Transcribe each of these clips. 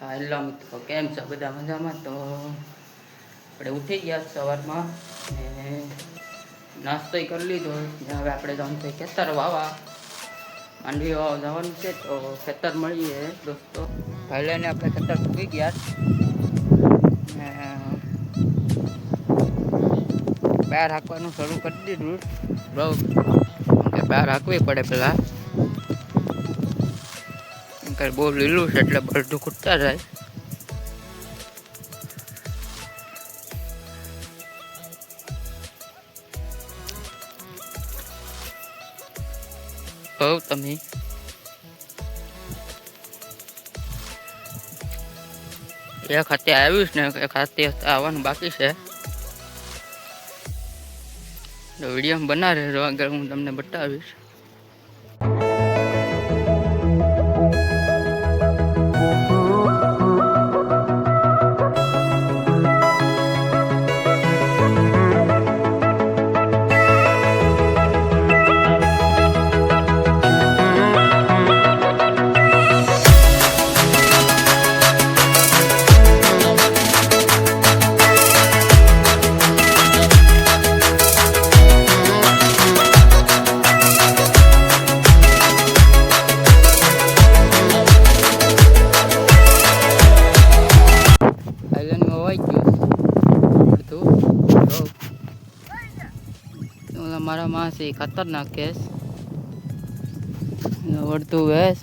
Hello મિત્રો, કેમ છો? બધા મજામાં? તો આપણે ઉઠી ગયા સવારમાં ને નાસ્તો કરી લીધો. હવે આપણે જવાનું છે ખેતર વાવા, માંડવી વાવા જવાનું છે. તો ખેતર મળીએ દોસ્તો. ભાઈ લઈને આપણે ખેતર પૂરી ગયા ને બહાર હાંકવાનું શરૂ કરી દીધું. બહુ કે બહાર હાંકવી પડે પેલા, બહુ લીલું છે એટલે બધું ખૂટતા જાય. કહું તમે એક હાથે આવીશ ને એક હાથે આવવાનું બાકી છે. તો વિડીયો બના રહેજો, આગળ હું તમને બતાવીશ. મારા માસી ખતરનાક કેસ વળતું વેસ.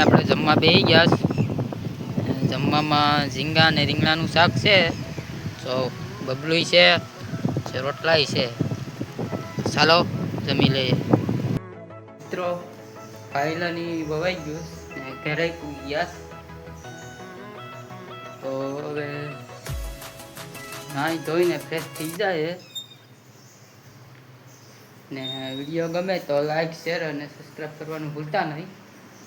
આપણે જમવા બેસી ગયા. જમવામાં ઝીંગા અને રીંગણાનું શાક છે, તો બબલું છે, રોટલાય છે. ચાલો જમી લઈએ. મિત્રો ફાઇલાની વવાઈ ગયું ને ઘરે ગયા. તો હવે નાહી ધોઈને ફ્રેશ થઈ જાય ને વિડીયો ગમે તો લાઈક, શેર અને સબસ્ક્રાઈબ કરવાનું ભૂલતા નહીં.